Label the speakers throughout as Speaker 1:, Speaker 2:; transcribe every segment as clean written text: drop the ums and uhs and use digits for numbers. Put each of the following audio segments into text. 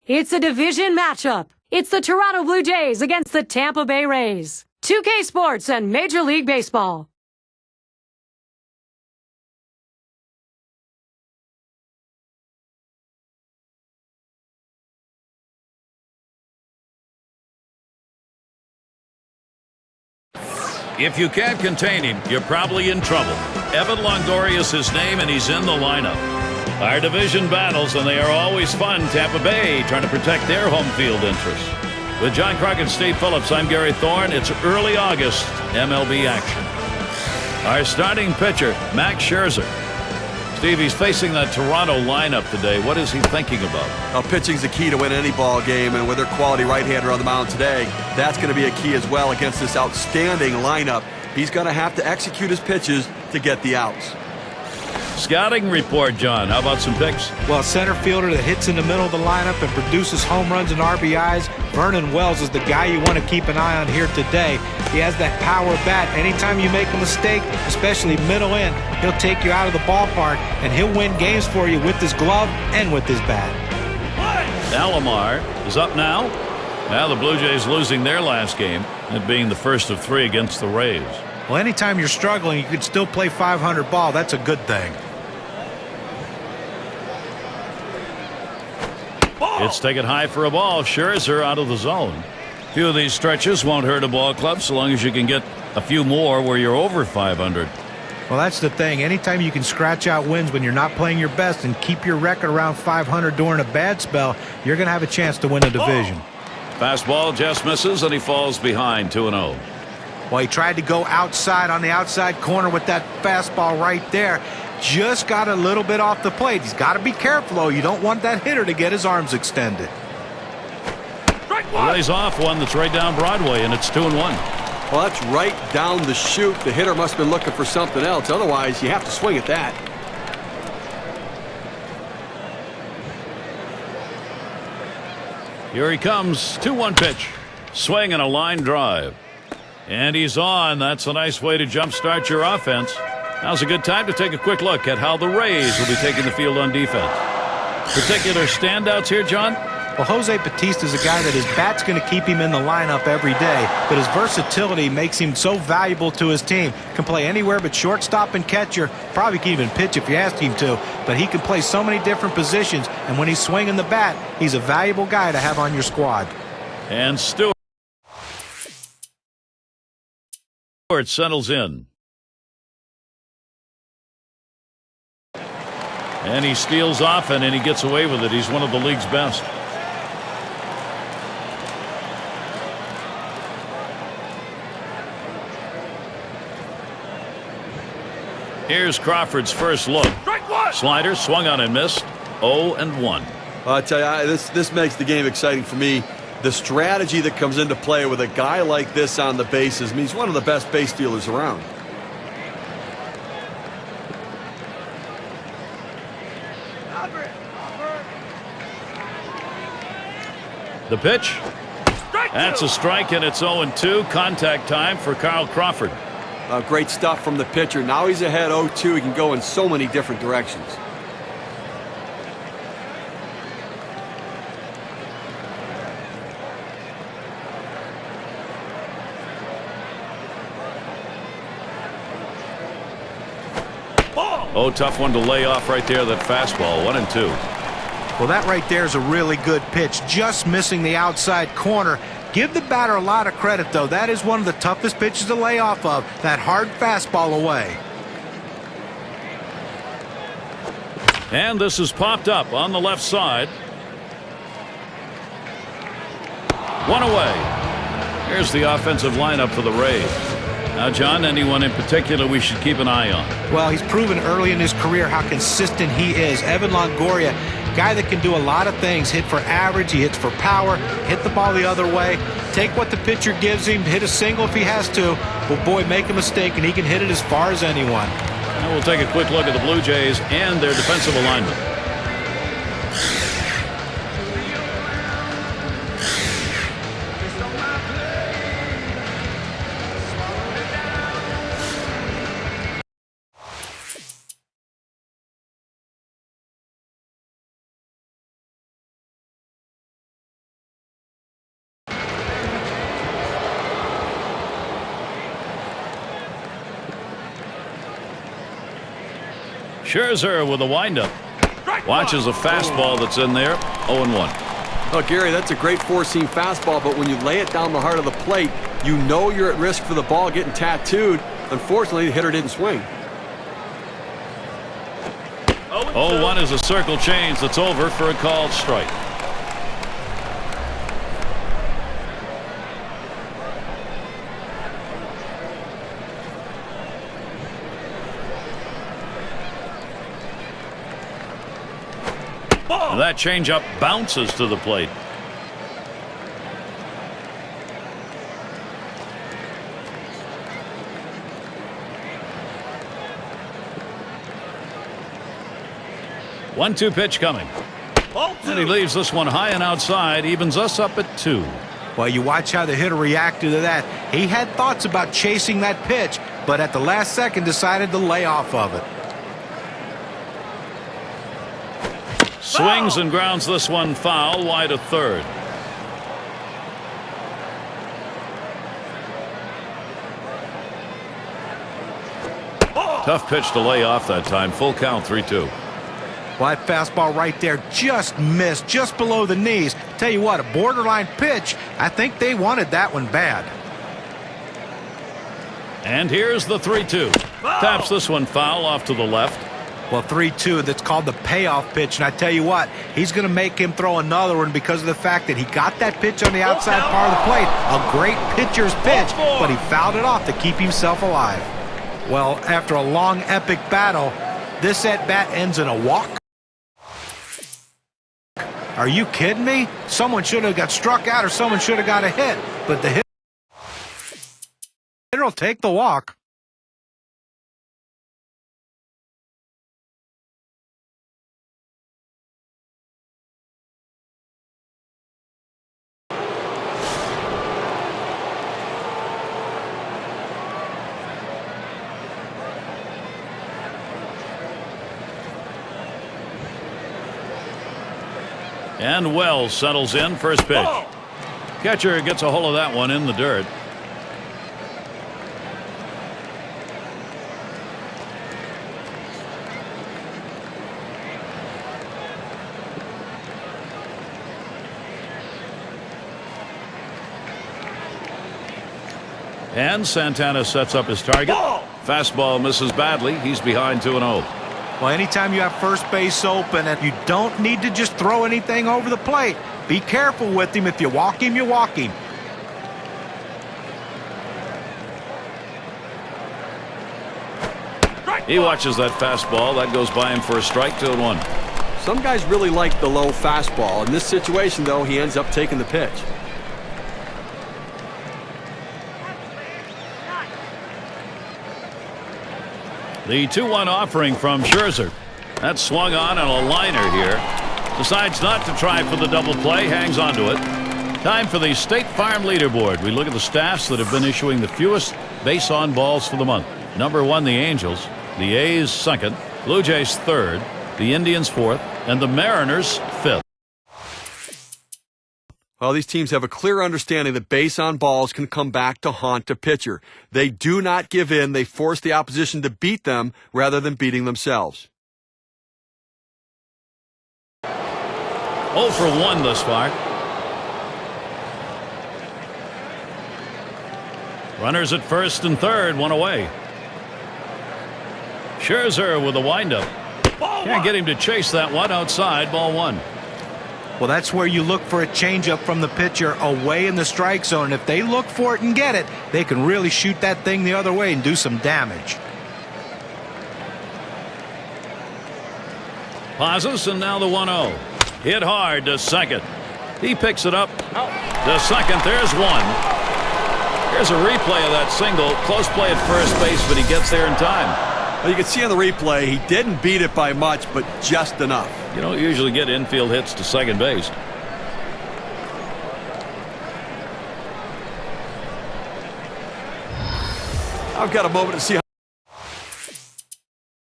Speaker 1: It's a division matchup. It's the Toronto Blue Jays against the Tampa Bay Rays. 2K Sports and Major League Baseball.
Speaker 2: If you can't contain him, you're probably in trouble. Evan Longoria is his name, and he's in the lineup. Our division battles, and they are always fun. Tampa Bay trying to protect their home field interests. With John Crockett and Steve Phillips, I'm Gary Thorne. It's early August MLB action. Our starting pitcher, Max Scherzer. Steve, he's facing that Toronto lineup today. What is he thinking about?
Speaker 3: Well, pitching's the key to win any ball game, and with their quality right-hander on the mound today, that's going to be a key as well against this outstanding lineup. He's going to have to execute his pitches to get the outs.
Speaker 2: Scouting report, John. How about some picks?
Speaker 4: Well, a center fielder that hits in the middle of the lineup and produces home runs and RBIs, Vernon Wells is the guy you want to keep an eye on here today. He has that power bat. Anytime you make a mistake, especially middle in, he'll take you out of the ballpark, and he'll win games for you with his glove and with his bat.
Speaker 2: Alomar is up now. Now the Blue Jays losing their last game, it being the first of 3 against the Rays.
Speaker 4: Well, anytime you're struggling, you can still play 500 ball. That's a good thing.
Speaker 2: It's taken high for a ball. Scherzer out of the zone. A few of these stretches won't hurt a ball club so long as you can get a few more where you're over 500.
Speaker 4: Well, that's the thing. Anytime you can scratch out wins when you're not playing your best and keep your record around 500 during a bad spell, you're going to have a chance to win a division.
Speaker 2: Fastball just misses, and he falls behind 2-0.
Speaker 4: Well, he tried to go outside on the outside corner with that fastball right there. Just got a little bit off the plate. He's got to be careful, though. You don't want that hitter to get his arms extended.
Speaker 2: Lays off one that's right down Broadway, and it's 2-1.
Speaker 3: Well, that's right down the chute. The hitter must have been looking for something else. Otherwise, you have to swing at that.
Speaker 2: Here he comes. 2-1 pitch. Swing and a line drive. And he's on. That's a nice way to jumpstart your offense. Now's a good time to take a quick look at how the Rays will be taking the field on defense. Particular standouts here, John?
Speaker 4: Well, Jose Bautista's a guy that his bat's going to keep him in the lineup every day, but his versatility makes him so valuable to his team. Can play anywhere but shortstop and catcher. Probably can even pitch if you asked him to, but he can play so many different positions, and when he's swinging the bat, he's a valuable guy to have on your squad.
Speaker 2: And Stewart settles in. And he steals often, and he gets away with it. He's one of the league's best. Here's Crawford's first look. Slider swung on and missed. 0-1.
Speaker 3: I'll tell you, this makes the game exciting for me. The strategy that comes into play with a guy like this on the bases means one of the best base stealers around.
Speaker 2: The pitch. That's a strike, and it's 0-2. Contact time for Carl Crawford.
Speaker 3: Great stuff from the pitcher. Now he's ahead 0-2. He can go in so many different directions.
Speaker 2: Oh, tough one to lay off right there, that fastball. 1-2.
Speaker 4: Well, that right there is a really good pitch, just missing the outside corner. Give the batter a lot of credit, though. That is one of the toughest pitches to lay off of, that hard fastball away.
Speaker 2: And this is popped up on the left side. One away. Here's the offensive lineup for the Rays. Now, John, anyone in particular we should keep an eye on?
Speaker 4: Well, he's proven early in his career how consistent he is. Evan Longoria, guy that can do a lot of things. Hit for average, he hits for power, hit the ball the other way, take what the pitcher gives him, hit a single if he has to. But boy, make a mistake and he can hit it as far as anyone.
Speaker 2: And we'll take a quick look at the Blue Jays and their defensive alignment. Scherzer with a windup. Watches a fastball that's in there. 0-1.
Speaker 3: Oh, Gary, that's a great four-seam fastball, but when you lay it down the heart of the plate, you know you're at risk for the ball getting tattooed. Unfortunately, the hitter didn't swing.
Speaker 2: 0-1 is a circle change that's over for a called strike. And that changeup bounces to the plate. One-two pitch coming. And he leaves this one high and outside, evens us up at 2.
Speaker 4: Well, you watch how the hitter reacted to that. He had thoughts about chasing that pitch, but at the last second decided to lay off of it.
Speaker 2: Swings and grounds this one foul, wide of third. Tough pitch to lay off that time. Full count, 3-2.
Speaker 4: Well, that fastball right there just missed, just below the knees. Tell you what, a borderline pitch. I think they wanted that one bad.
Speaker 2: And here's the 3-2. Taps this one foul off to the left.
Speaker 4: Well, 3-2, that's called the payoff pitch. And I tell you what, he's going to make him throw another one because of the fact that he got that pitch on the outside part of the plate. A great pitcher's pitch, but he fouled it off to keep himself alive. Well, after a long, epic battle, this at-bat ends in a walk. Are you kidding me? Someone should have got struck out or someone should have got a hit. But the hitter will take the walk.
Speaker 2: And Wells settles in first pitch. Catcher gets a hold of that one in the dirt. And Santana sets up his target. Fastball misses badly. He's behind 2-0.
Speaker 4: Well, anytime you have first base open and you don't need to just throw anything over the plate, be careful with him. If you walk him, you walk him.
Speaker 2: He watches that fastball. That goes by him for a strike, 2-1.
Speaker 3: Some guys really like the low fastball. In this situation, though, he ends up taking the pitch.
Speaker 2: The 2-1 offering from Scherzer. That's swung on a liner here. Decides not to try for the double play. Hangs on to it. Time for the State Farm leaderboard. We look at the staffs that have been issuing the fewest base on balls for the month. Number 1, the Angels. The A's 2nd. Blue Jays 3rd. The Indians 4th. And the Mariners 5th.
Speaker 3: Well, these teams have a clear understanding that base on balls can come back to haunt a pitcher. They do not give in. They force the opposition to beat them rather than beating themselves.
Speaker 2: 0 for 1 thus far. Runners at first and third, one away. Scherzer with a windup. Can't get him to chase that one outside. Ball 1.
Speaker 4: Well, that's where you look for a changeup from the pitcher away in the strike zone. If they look for it and get it, they can really shoot that thing the other way and do some damage.
Speaker 2: Pauses, and now the 1-0. Hit hard to second. He picks it up to second. There's one. Here's a replay of that single. Close play at first base, but he gets there in time.
Speaker 3: Well, you can see on the replay, he didn't beat it by much, but just enough.
Speaker 2: You don't usually get infield hits to second base.
Speaker 3: I've got a moment to see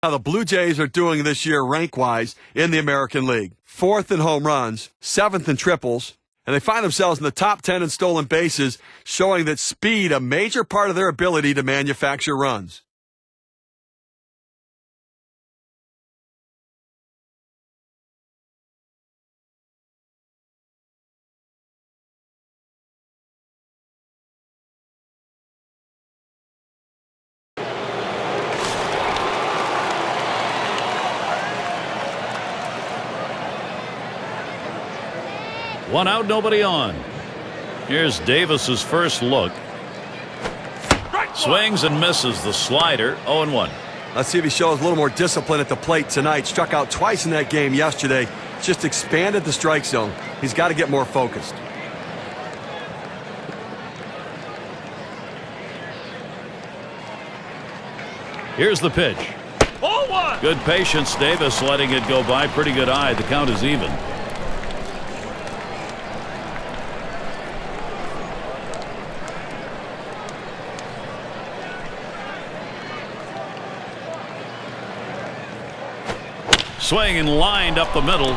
Speaker 3: how the Blue Jays are doing this year rank-wise in the American League. 4th in home runs, 7th in triples, and they find themselves in the top 10 in stolen bases, showing that speed, a major part of their ability to manufacture runs.
Speaker 2: One out, nobody on. Here's Davis's first look. Swings and misses the slider. 0-1.
Speaker 3: Let's see if he shows a little more discipline at the plate tonight. Struck out twice in that game yesterday. Just expanded the strike zone. He's got to get more focused.
Speaker 2: Here's the pitch.
Speaker 5: 0-1.
Speaker 2: Good patience. Davis letting it go by. Pretty good eye. The count is even. Swing and lined up the middle.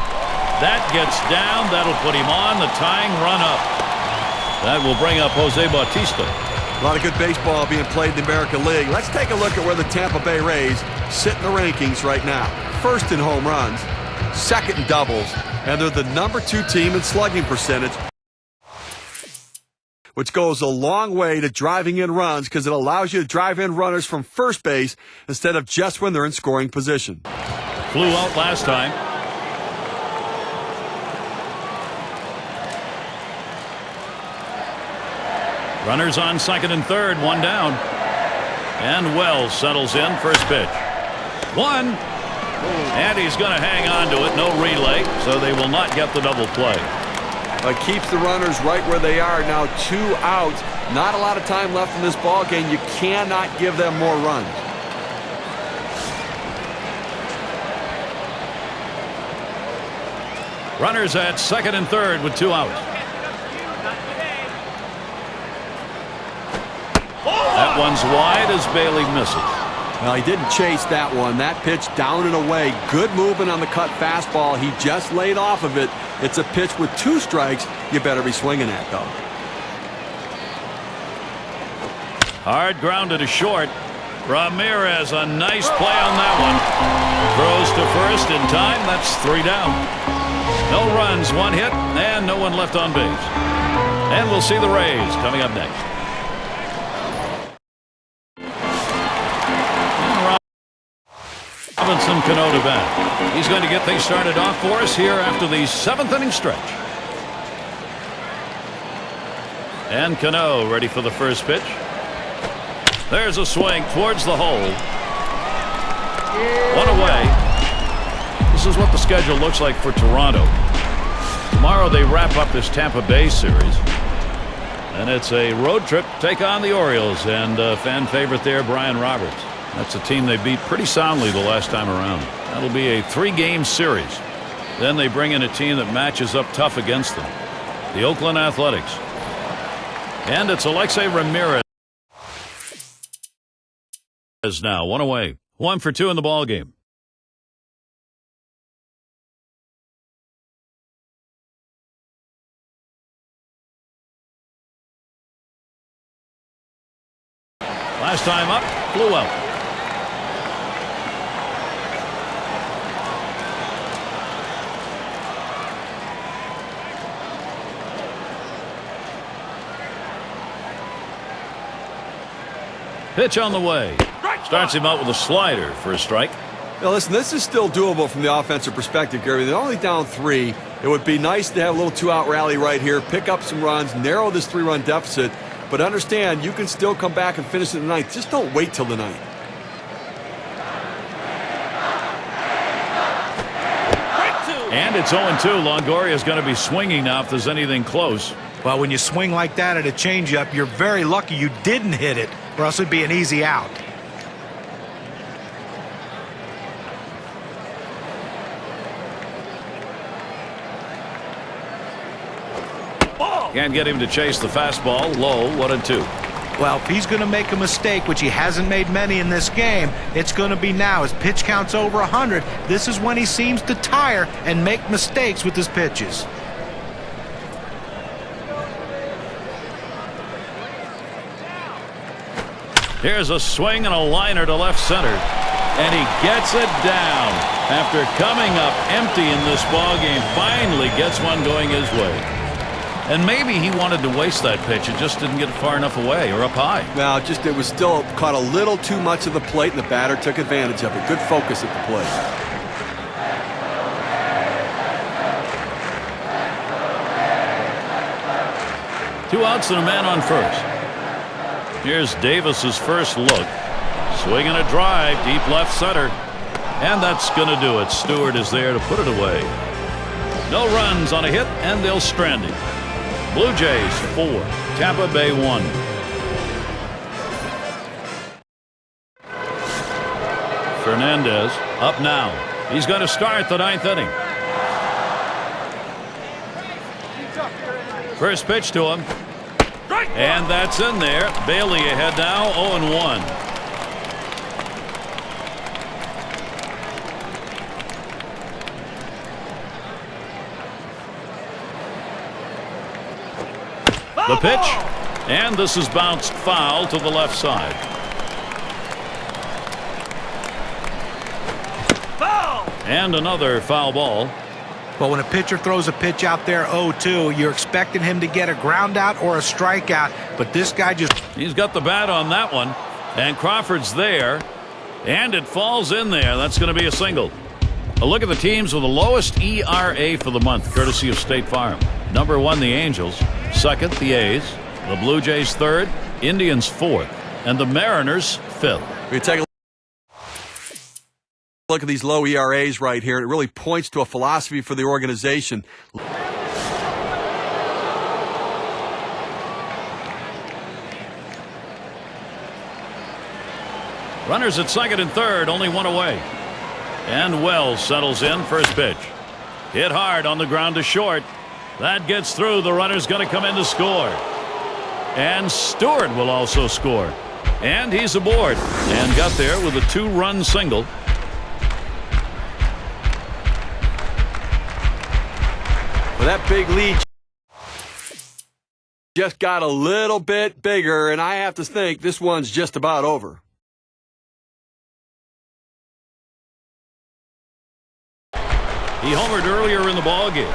Speaker 2: That gets down. That'll put him on the tying run up. That will bring up Jose Bautista.
Speaker 3: A lot of good baseball being played in the American League. Let's take a look at where the Tampa Bay Rays sit in the rankings right now. First in home runs, second in doubles, and they're the #2 team in slugging percentage, which goes a long way to driving in runs because it allows you to drive in runners from first base instead of just when they're in scoring position.
Speaker 2: Flew out last time. Runners on second and third, one down. And Wells settles in, first pitch. One. And he's going to hang on to it. No relay, so they will not get the double play.
Speaker 3: It keeps the runners right where they are. Now 2 outs. Not a lot of time left in this ball game. You cannot give them more runs.
Speaker 2: Runners at second and third with 2 outs. That one's wide as Bailey misses.
Speaker 3: Well, he didn't chase that one. That pitch down and away. Good movement on the cut fastball. He just laid off of it. It's a pitch with 2 strikes. You better be swinging at, though.
Speaker 2: Hard grounded to short. Ramirez, a nice play on that one. Throws to first in time. That's 3 down. No runs, 1 hit, and no one left on base. And we'll see the Rays coming up next. Robinson Cano to bat. He's going to get things started off for us here after the 7th inning stretch. And Cano ready for the first pitch. There's a swing towards the hole. 1 away. This is what the schedule looks like for Toronto. Tomorrow they wrap up this Tampa Bay series. And it's a road trip to take on the Orioles and fan favorite there, Brian Roberts. That's a team they beat pretty soundly the last time around. That'll be a 3-game series. Then they bring in a team that matches up tough against them. The Oakland Athletics. And it's Alexei Ramirez now. 1 away. 1 for 2 in the ball game. Last time up, flew out. Pitch on the way. Starts him out with a slider for a strike.
Speaker 3: Now listen, this is still doable from the offensive perspective, Gary. They're only down 3. It would be nice to have a little 2-out rally right here, pick up some runs, narrow this 3-run deficit. But understand, you can still come back and finish in the 9th. Just don't wait till the 9th.
Speaker 2: And it's 0-2. Longoria is going to be swinging now if there's anything close.
Speaker 4: Well, when you swing like that at a changeup, you're very lucky you didn't hit it, or else it'd be an easy out.
Speaker 2: Can't get him to chase the fastball. Low, 1-2.
Speaker 4: Well, if he's going to make a mistake, which he hasn't made many in this game, it's going to be now. His pitch count's over 100. This is when he seems to tire and make mistakes with his pitches.
Speaker 2: Here's a swing and a liner to left center. And he gets it down. After coming up empty in this ballgame, finally gets one going his way. And maybe he wanted to waste that pitch. It just didn't get far enough away or up high.
Speaker 3: Well, it was still caught a little too much of the plate, and the batter took advantage of it. Good focus at the plate.
Speaker 2: 2 outs and a man on first. Here's Davis's first look. Swinging a drive deep left center. And that's going to do it. Stewart is there to put it away. No runs on a hit, and they'll strand him. Blue Jays 4, Tampa Bay 1. Fernandez up now. He's going to start the 9th inning. First pitch to him. And that's in there. Bailey ahead now, 0-1. The pitch, and this is bounced foul to the left side. Foul! And another foul ball.
Speaker 4: But when a pitcher throws a pitch out there 0-2, you're expecting him to get a ground out or a strikeout, but this guy just...
Speaker 2: He's got the bat on that one, and Crawford's there, and it falls in there. That's going to be a single. A look at the teams with the lowest ERA for the month, courtesy of State Farm. Number 1, the Angels. Second, the A's. The Blue Jays 3rd. Indians 4th. And the Mariners 5th.
Speaker 3: We take a look at these low ERAs right here, and it really points to a philosophy for the organization.
Speaker 2: Runners at second and third, only one away. And Wells settles in, first pitch. Hit hard on the ground to short. That gets through. The runner's going to come in to score. And Stewart will also score. And he's aboard. And got there with a 2-run single.
Speaker 3: Well, that big lead just got a little bit bigger, and I have to think this one's just about over.
Speaker 2: He homered earlier in the ballgame.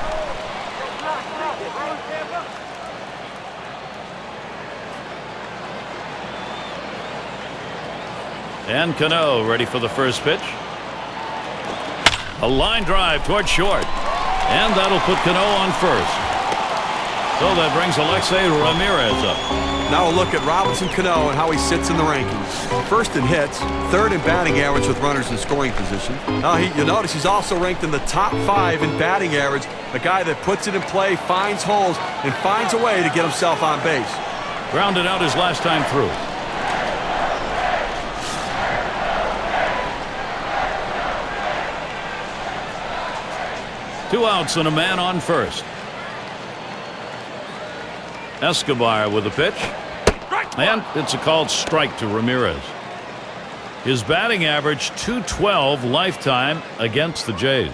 Speaker 2: And Cano ready for the first pitch. A line drive toward short. And that'll put Cano on first. So that brings Alexei Ramirez up.
Speaker 3: Now a look at Robinson Cano and how he sits in the rankings. First in hits, third in batting average with runners in scoring position. Now you notice he's also ranked in the top 5 in batting average. A guy that puts it in play, finds holes, and finds a way to get himself on base.
Speaker 2: Grounded out his last time through. Two outs and a man on first. Escobar with the pitch. And it's a called strike to Ramirez. His batting average .212 lifetime against the Jays.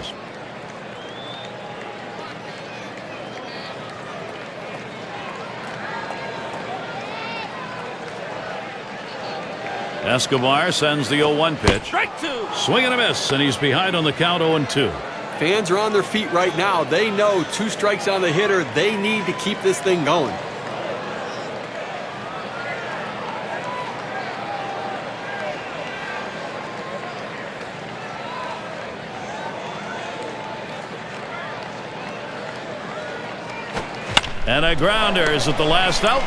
Speaker 2: Escobar sends the 0-1 pitch. Strike 2. Swing and a miss, and he's behind on the count 0-2.
Speaker 3: Fans are on their feet right now. They know 2 strikes on the hitter. They need to keep this thing going.
Speaker 2: And a grounder is at the last out.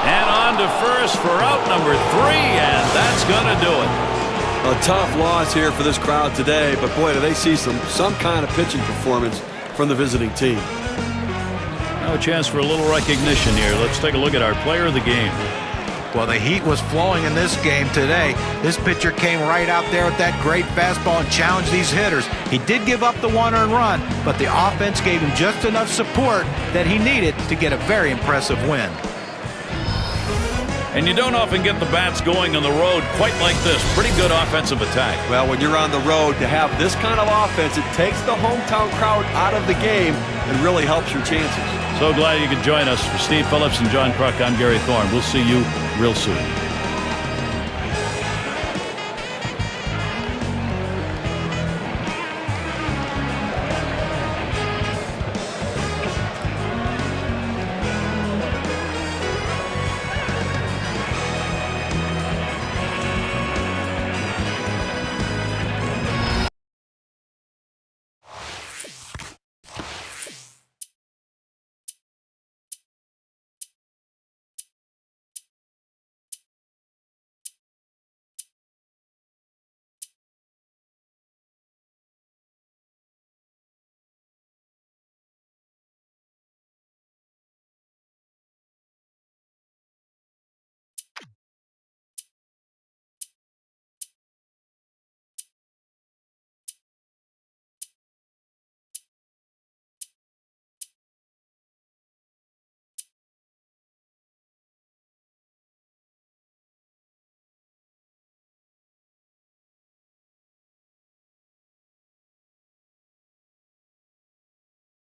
Speaker 2: And on to first for out number 3, and that's going to do it.
Speaker 3: A tough loss here for this crowd today, but boy, do they see some kind of pitching performance from the visiting team.
Speaker 2: Now a chance for a little recognition here. Let's take a look at our player of the game.
Speaker 4: Well, the heat was flowing in this game today. This pitcher came right out there with that great fastball and challenged these hitters. He did give up the 1 earned run, but the offense gave him just enough support that he needed to get a very impressive win.
Speaker 2: And you don't often get the bats going on the road quite like this. Pretty good offensive attack.
Speaker 3: Well, when you're on the road, to have this kind of offense, it takes the hometown crowd out of the game and really helps your chances.
Speaker 2: So glad you could join us. For Steve Phillips and John Kruk, I'm Gary Thorne. We'll see you real soon.